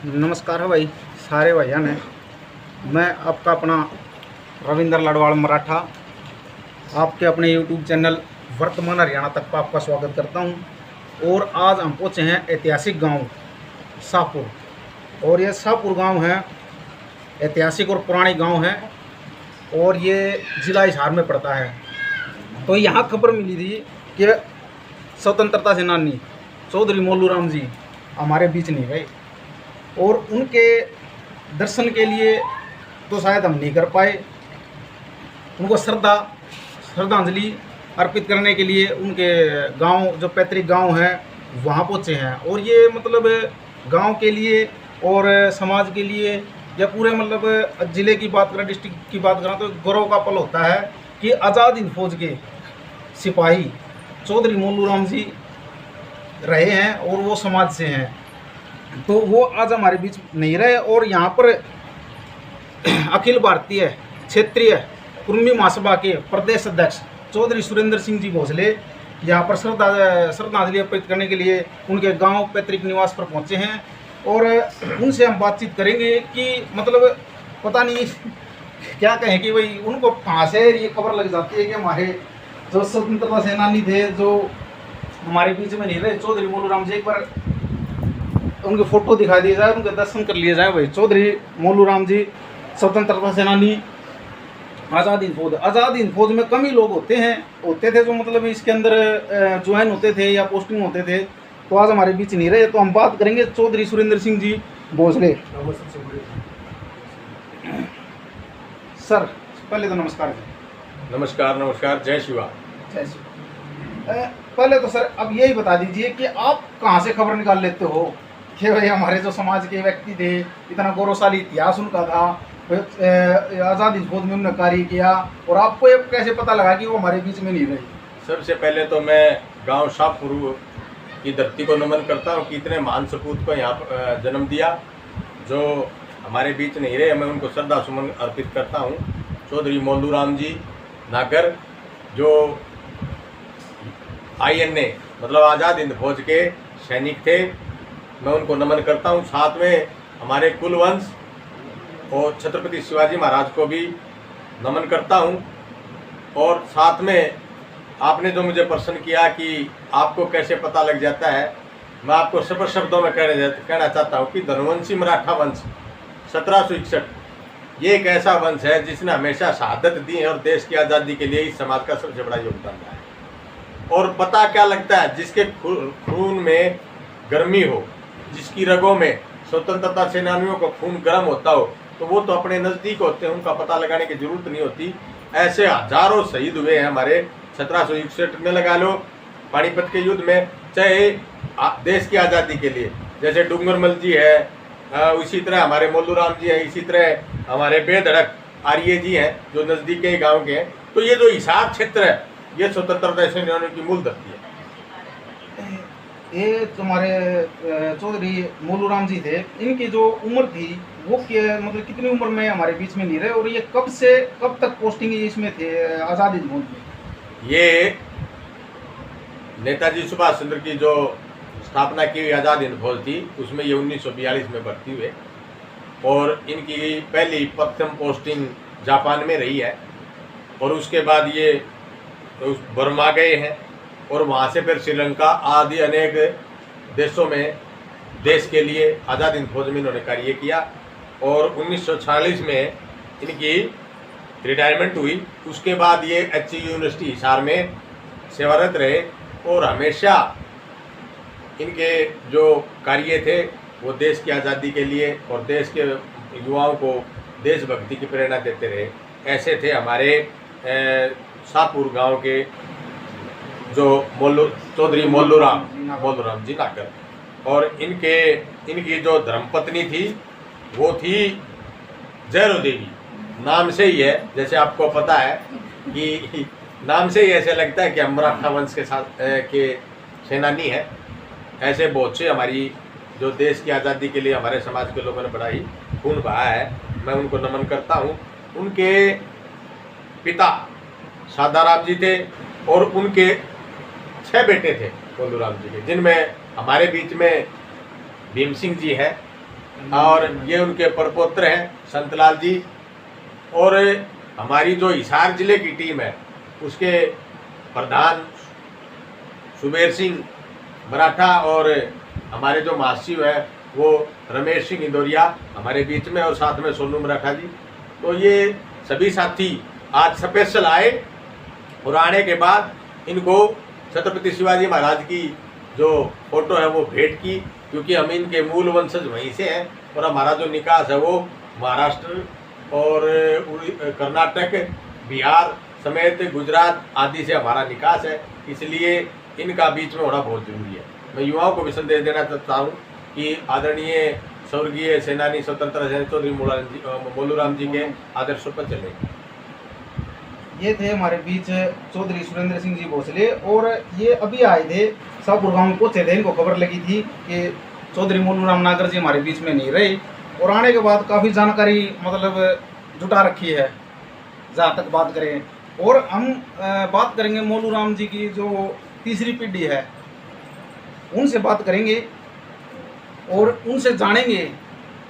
नमस्कार है भाई सारे भैया ने। मैं आपका अपना रविंद्र लडवाल मराठा आपके अपने YouTube चैनल वर्तमान हरियाणा तक का आपका स्वागत करता हूं। और आज हम पहुंचे हैं ऐतिहासिक गांव शाहपुर। और ये शाहपुर गांव है, ऐतिहासिक और पुरानी गांव है और ये ज़िला हिसार में पड़ता है। तो यहाँ खबर मिली थी कि स्वतंत्रता सेनानी चौधरी मोलू राम जी हमारे बीच नहीं गए और उनके दर्शन के लिए तो शायद हम नहीं कर पाए। उनको श्रद्धांजलि अर्पित करने के लिए उनके गांव, जो पैतृक गांव है, वहां पहुंचे हैं। और ये मतलब गांव के लिए और समाज के लिए या पूरे मतलब ज़िले की बात करें, डिस्ट्रिक्ट की बात करें, तो गौरव का पल होता है कि आज़ाद हिंद फौज के सिपाही चौधरी मोलू राम जी रहे हैं और वो समाज से हैं। तो वो आज हमारे बीच नहीं रहे। और यहाँ पर अखिल भारतीय क्षेत्रीय कुर्मी महासभा के प्रदेश अध्यक्ष चौधरी सुरेंद्र सिंह जी भोसले यहाँ पर श्रद्धांजलि अर्पित करने के लिए उनके गांव पैतृक निवास पर पहुँचे हैं। और उनसे हम बातचीत करेंगे कि मतलब पता नहीं क्या कहें कि भाई उनको कहाँ से ये खबर लग जाती है कि हमारे जो स्वतंत्रता सेनानी थे जो हमारे बीच में नहीं रहे, चौधरी मोलू राम जी, एक बार उनके फोटो दिखा दिए जाए, उनके दर्शन कर लिए जाए। भाई चौधरी मोलू राम जी स्वतंत्रता सेनानी, आज़ाद हिंद फौज में कम ही लोग होते थे जो मतलब इसके अंदर ज्वाइन होते थे या पोस्टिंग होते थे। तो आज हमारे बीच नहीं रहे। तो हम बात करेंगे चौधरी सुरेंद्र सिंह जी भोसले। सर पहले तो नमस्कार जी। नमस्कार नमस्कार, जय शिवा। जय शिव। पहले तो सर अब यही बता दीजिए कि आप कहाँ से खबर निकाल लेते हो कि भाई हमारे जो समाज के व्यक्ति थे, इतना गौरवशाली इतिहास उनका था, आज़ाद हिंद फौज में उन्होंने कार्य किया, और आपको ये कैसे पता लगा कि वो हमारे बीच में नहीं रही? सबसे पहले तो मैं गांव शाहपुर की धरती को नमन करता हूं कि इतने महान सपूत को यहाँ जन्म दिया जो हमारे बीच नहीं रहे। मैं उनको श्रद्धा सुमन अर्पित करता हूं। चौधरी मोलू राम जी नागर जो INA मतलब आज़ाद हिंद फौज के सैनिक थे, मैं उनको नमन करता हूं। साथ में हमारे कुलवंश और छत्रपति शिवाजी महाराज को भी नमन करता हूं। और साथ में आपने जो मुझे प्रश्न किया कि आपको कैसे पता लग जाता है, मैं आपको सफल शब्दों में कहना चाहता हूं कि धनुवंशी मराठा वंश 1761 ये एक ऐसा वंश है जिसने हमेशा शहादत दी है और देश की आज़ादी के लिए इस समाज का सबसे बड़ा योगदान रहा है। और पता क्या लगता है, जिसके खून में गर्मी हो, जिसकी रगों में स्वतंत्रता सेनानियों का खून गर्म होता हो, तो वो तो अपने नज़दीक होते हैं, उनका पता लगाने की जरूरत नहीं होती। ऐसे हजारों शहीद हुए हैं हमारे 1761 में, लगा लो पानीपत के युद्ध में, चाहे देश की आज़ादी के लिए, जैसे डूंगरमल जी है, इसी तरह हमारे मोलू राम जी हैं, इसी तरह हमारे बेधड़क आर्य जी हैं जो नज़दीक के गाँव के हैं। तो ये जो हिसार क्षेत्र है ये स्वतंत्रता सेनानियों की मूल धरती है। ये तुम्हारे चौधरी मोलू राम जी थे, इनकी जो उम्र थी वो मतलब कितनी उम्र में हमारे बीच में नहीं रहे, और ये कब से कब तक पोस्टिंग इसमें थे आज़ाद हिंद फौज में? ये नेताजी सुभाष चंद्र की जो स्थापना की हुई आज़ाद हिंद फौज थी उसमें ये 1942 में भर्ती हुए। और इनकी पहली प्रथम पोस्टिंग जापान में रही है और उसके बाद ये बर्मा गए हैं और वहाँ से फिर श्रीलंका आदि अनेक देशों में देश के लिए आज़ाद हिंद फौज में इन्होंने कार्य किया। और 1946 में इनकी रिटायरमेंट हुई। उसके बाद ये HU यूनिवर्सिटी हिसार में सेवारत रहे और हमेशा इनके जो कार्य थे वो देश की आज़ादी के लिए और देश के युवाओं को देशभक्ति की प्रेरणा देते रहे। ऐसे थे हमारे शाहपुर गांव के जो चौधरी मोलू राम जी नागर। और इनकी जो धर्मपत्नी थी वो थी जयरो देवी। नाम से ही है, जैसे आपको पता है कि नाम से ही ऐसे लगता है कि हम मराठा वंश के साथ के सेनानी हैं। ऐसे बहुत से हमारी जो देश की आज़ादी के लिए हमारे समाज के लोगों ने बड़ा ही खून बहाया है, मैं उनको नमन करता हूँ। उनके पिता सादाराम जी थे और उनके 6 बेटे थे मोलू राम जी के, जिनमें हमारे बीच में भीम सिंह जी हैं और ये उनके परपोत्र हैं संतलाल जी। और हमारी जो हिसार जिले की टीम है उसके प्रधान सुबेर सिंह मराठा और हमारे जो महासचिव है वो रमेश सिंह इंदौरिया हमारे बीच में, और साथ में सोनू मराठा जी। तो ये सभी साथी आज स्पेशल आए और आने के बाद इनको छत्रपति शिवाजी महाराज की जो फोटो है वो भेंट की, क्योंकि हम इनके मूल वंशज वहीं से हैं और हमारा जो निकास है वो महाराष्ट्र और कर्नाटक, बिहार समेत गुजरात आदि से हमारा निकास है, इसलिए इनका बीच में होना बहुत जरूरी है। मैं युवाओं को भी संदेश देना चाहता हूँ कि आदरणीय स्वर्गीय सेनानी स्वतंत्रता सेनानी चौधरी मोलूराम जी के आदर्शों पर चले। ये थे हमारे बीच चौधरी सुरेंद्र सिंह जी भोसले, और ये अभी आए थे, शाहपुर गाँव में पहुँचे थे, इनको खबर लगी थी कि चौधरी मोलूराम नागर जी हमारे बीच में नहीं रहे, और आने के बाद काफ़ी जानकारी मतलब जुटा रखी है जहाँ तक बात करें। और हम बात करेंगे मोलूराम जी की जो तीसरी पीढ़ी है उनसे बात करेंगे और उनसे जानेंगे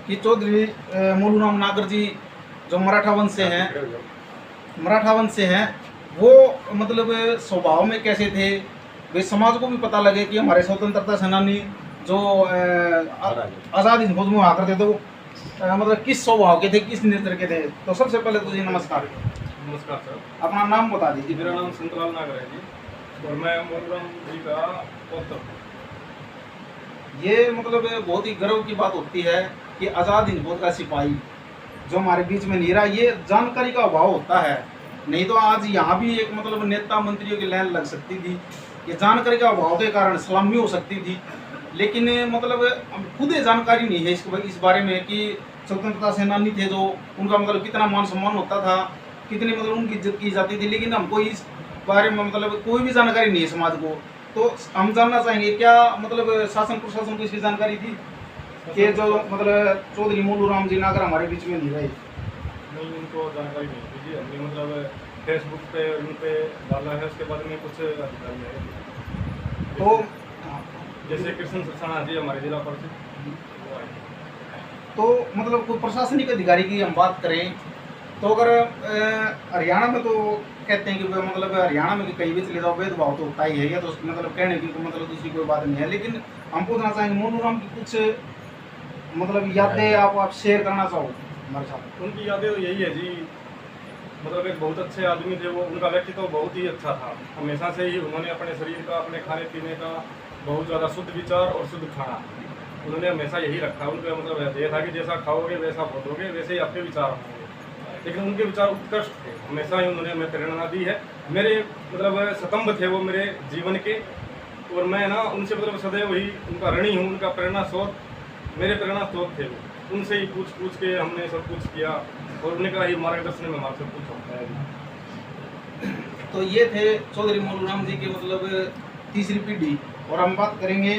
कि चौधरी मोलूराम नागर जी जो मराठा वंश से हैं वो मतलब स्वभाव में कैसे थे, वे समाज को भी पता लगे कि हमारे स्वतंत्रता सेनानी जो आज़ाद हिंद फौज में हुआ करते थे मतलब किस स्वभाव के थे, किस नेत्र के थे। तो सबसे पहले तो जी नमस्कार। नमस्कार सर। अपना नाम बता दीजिए। मेरा नाम संतलाल नागर है जी और मैं मोलूराम जी का पौत्र हूँ। ये मतलब बहुत ही गर्व की बात होती है कि आज़ाद हिंद फौज का सिपाही जो हमारे बीच में नहीं रहा, ये जानकारी का अभाव होता है, नहीं तो आज यहाँ भी एक मतलब नेता मंत्रियों की लाइन लग सकती थी। ये जानकारी का अभाव के कारण सलामी हो सकती थी, लेकिन मतलब खुद ही जानकारी नहीं है इस बारे में कि स्वतंत्रता सेनानी थे जो उनका मतलब कितना मान सम्मान होता था, कितनी मतलब उनकी इज्जत की जाती थी, लेकिन हमको इस बारे में मतलब कोई भी जानकारी नहीं है समाज को। तो हम जानना चाहेंगे क्या मतलब शासन प्रशासन को इसकी जानकारी थी कि जो मतलब चौधरी मोलूराम जी नागर हमारे बीच में नहीं रहे? नहीं, उनको जानकारी नहीं थी जी। हमने मतलब फेसबुक पे उन पे डाला है, उसके बारे में कुछ अधिकारी है तो जैसे कृष्ण सक्सेना जी हमारे जिला परिषद वो आए। तो मतलब कोई प्रशासनिक अधिकारी की हम बात करें तो अगर हरियाणा में तो कहते हैं कि मतलब हरियाणा में कहीं भी चले जाओ भेदभाव तो होता ही है, या तो मतलब कहने की मतलब दूसरी कोई बात नहीं है, लेकिन हम पूछना चाहेंगे मोलूराम की कुछ मतलब यादें आप शेयर करना चाहो हमारे साथ। उनकी यादें तो यही है जी, मतलब एक बहुत अच्छे आदमी थे वो, उनका व्यक्तित्व तो बहुत ही अच्छा था। हमेशा से ही उन्होंने अपने शरीर का, अपने खाने पीने का बहुत ज़्यादा शुद्ध विचार और शुद्ध खाना उन्होंने हमेशा यही रखा। उनका मतलब ये था कि जैसा खाओगे वैसा भोगोगे, वैसे ही आपके विचार होंगे, लेकिन उनके विचार उत्कृष्ट थे। हमेशा ही उन्होंने हमें प्रेरणा दी है। मेरे मतलब स्तंभ थे वो मेरे जीवन के, और मैं ना उनसे मतलब सदैव ही उनका ऋणी हूँ। उनका प्रेरणा स्रोत मेरे प्रेरणा स्रोत थे वो, उनसे ही पूछ के हमने सब कुछ किया और उनका ही मार्गदर्शन में हमारा सब कुछ होता है। तो ये थे चौधरी मोलूराम जी के मतलब तीसरी पीढ़ी। और हम बात करेंगे,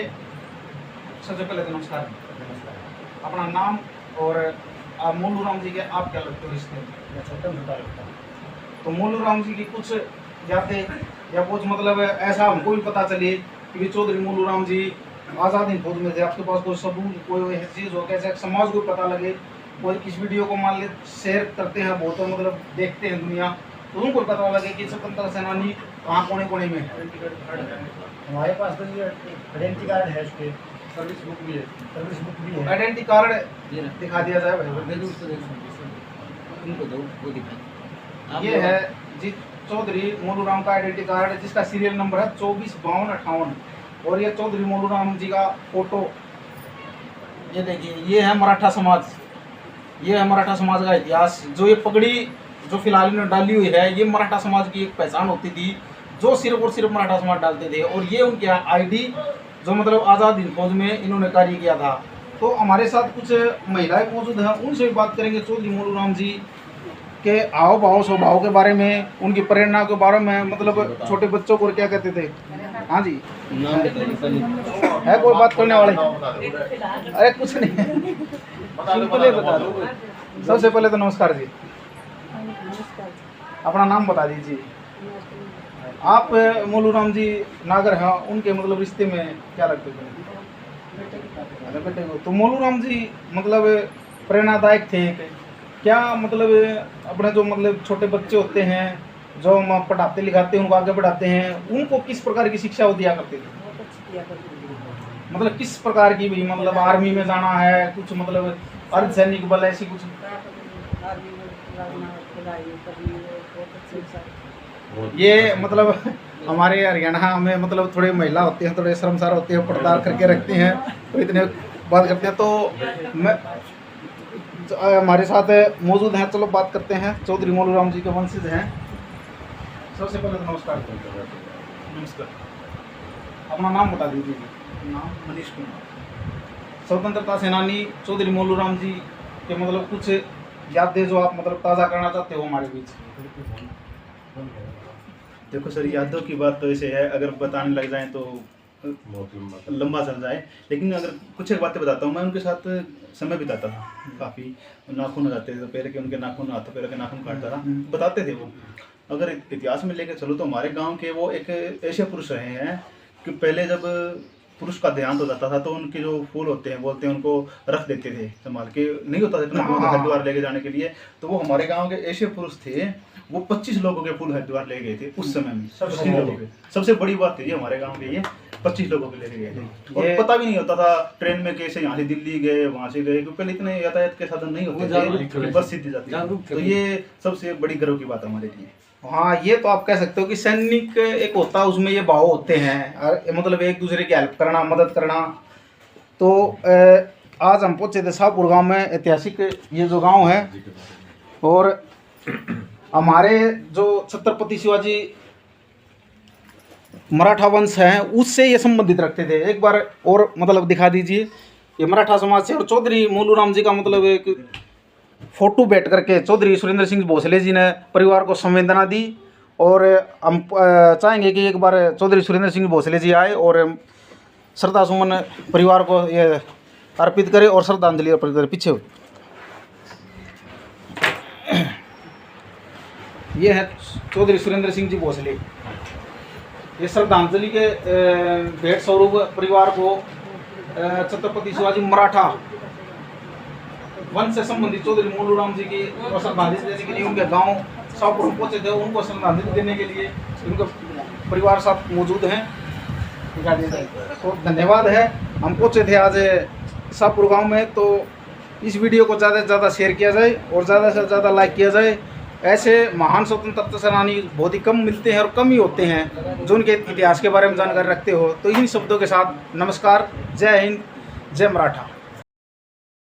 सबसे पहले तो नमस्कार, अपना नाम और मोलूराम जी के आप क्या लगते हो रिश्ते में? स्वतंत्रता लगता है तो मोलूराम जी की कुछ यादें या कुछ मतलब ऐसा हमको भी पता चले कि चौधरी मोलूराम जी आज़ाद हिंद फौज में थे, आपके पास कोई सबूत कोई ऐसी चीज़ हो कैसे समाज को पता लगे, कोई किस वीडियो को मान ले शेयर करते हैं बहुत मतलब देखते हैं दुनिया, तो उनको पता लगे कि स्वतंत्रता सेनानी कहाँ कोने कोने में है। हमारे पास तो ये आइडेंटिटी कार्ड है, उसके सर्विस बुक भी है, आइडेंटिटी कार्ड दिखा दिया जाए भाई। उनको दो वो दिखाएं। ये है जी चौधरी मोलूराम का आइडेंटिटी कार्ड, जिसका सीरियल नंबर है 245258, और ये चौधरी मोलूराम जी का फोटो ये देखिए। ये है मराठा समाज, ये है मराठा समाज का इतिहास। जो ये पगड़ी जो फिलहाल इन्होंने डाली हुई है, ये मराठा समाज की एक पहचान होती थी जो सिर्फ और सिर्फ मराठा समाज डालते थे, और ये उनके आईडी जो मतलब आज़ाद हिंद फौज में इन्होंने कार्य किया था। तो हमारे साथ कुछ महिलाएं मौजूद हैं, उनसे भी बात करेंगे चौधरी मोलूराम जी के हाव भाव स्वभाव के बारे में, उनकी प्रेरणा के बारे में, मतलब छोटे बच्चों को क्या कहते थे। हाँ जी, है कोई बात करने वाले? अरे कुछ नहीं है, सिंपल बता दो। सबसे पहले तो नमस्कार जी, अपना नाम बता दीजिए। आप मोलूराम जी नागर हैं, उनके मतलब रिश्ते में क्या लगते थे? अरे बेटे तो मोलू राम जी मतलब प्रेरणादायक थे क्या, मतलब अपने जो मतलब छोटे बच्चे होते हैं जो हम पढ़ाते लिखाते हैं उनको आगे बढ़ाते हैं, उनको किस प्रकार की शिक्षा वो दिया करते थे? बहुत अच्छी दिया करती थी। मतलब किस प्रकार की भी, मतलब आर्मी में जाना है कुछ, मतलब अर्धसैनिक बल ऐसी कुछ? आर्मी में लगना, खुदाई करनी, बहुत अच्छे से। ये मतलब हमारे हरियाणा में मतलब थोड़े महिला होते हैं, थोड़े शर्मसार होते हैं, पर्दा करके रखते हैं, तो इतने बात करते हैं। तो मैं हमारे साथ मौजूद हैं, चलो बात करते हैं। चौधरी मोलू राम जी के वंशज हैं। सबसे पहले तो नमस्कार। नमस्कार। अपना नाम बता दीजिए। नाम मनीष कुमार। स्वतंत्रता सेनानी चौधरी मोलू राम जी के मतलब कुछ यादें जो आप मतलब ताज़ा करना चाहते हो हमारे बीच? देखो सर, यादों की बात तो ऐसे है, अगर बताने लग जाएं तो लंबा चल जाए, लेकिन अगर कुछ एक बातें बताता हूँ। मैं उनके साथ समय बिताता था, काफ़ी नाखून हो जाते थे, तो पैर के उनके नाखून, हाथ पैर के नाखून काटता था, बताते थे वो। अगर इतिहास में लेकर चलो तो हमारे गांव के वो एक ऐसे पुरुष रहे हैं कि पहले जब पुरुष का देहांत हो जाता था तो उनके जो फूल होते हैं, बोलते हैं, उनको रख देते थे संभाल के, नहीं होता था इतना हरिद्वार लेके जाने के लिए। तो वो हमारे गांव के ऐसे पुरुष थे, वो 25 लोगों के फूल हरिद्वार ले गए थे उस समय में। 25 लोगों के, सबसे बड़ी बात थी ये हमारे गांव के, ये 25 लोगों के लेके गए थे। और पता भी नहीं होता था ट्रेन में कैसे यहाँ से दिल्ली गए, वहाँ से गए, क्योंकि पहले इतने यातायात के साधन नहीं होते थे कि बस सीधी जाती है। तो ये सबसे बड़ी गर्व की बात हमारे लिए। हाँ, ये तो आप कह सकते हो कि सैनिक एक होता है, उसमें ये भाव होते हैं, मतलब एक दूसरे की हेल्प करना, मदद करना। तो आज हम पहुँचे थे शाहपुर गांव में, ऐतिहासिक ये जो गांव है, और हमारे जो छत्रपति शिवाजी मराठा वंश हैं उससे ये संबंधित रखते थे। एक बार और मतलब दिखा दीजिए, ये मराठा समाज से। और चौधरी मोलू राम जी का मतलब एक फोटो बैठ करके चौधरी सुरेंद्र सिंह भोसले जी ने परिवार को संवेदना दी, और हम चाहेंगे कि एक बार चौधरी सुरेंद्र सिंह भोसले जी आए और श्रद्धा सुमन परिवार को ये अर्पित करें और श्रद्धांजलि अर्पित करें। पीछे ये है चौधरी सुरेंद्र सिंह जी भोसले। ये श्रद्धांजलि के भेंट स्वरूप परिवार को छत्रपति शिवाजी मराठा वंश से संबंधित चौधरी मोलू राम जी की श्रद्धांजलि देने के लिए उनके गांव शाहपुर पहुंचे थे। उनको श्रद्धांजलि देने के लिए उनके परिवार साथ मौजूद हैं। तो धन्यवाद है। हम पहुंचे थे आज शाहपुर गांव में, तो इस वीडियो को ज़्यादा से ज़्यादा शेयर किया जाए और ज़्यादा से ज़्यादा लाइक किया जाए। ऐसे महान स्वतंत्रता सेनानी बहुत ही कम मिलते हैं और कम ही होते हैं जो उनके इतिहास के बारे में जानकारी रखते हो। तो इन शब्दों के साथ नमस्कार, जय हिंद, जय मराठा।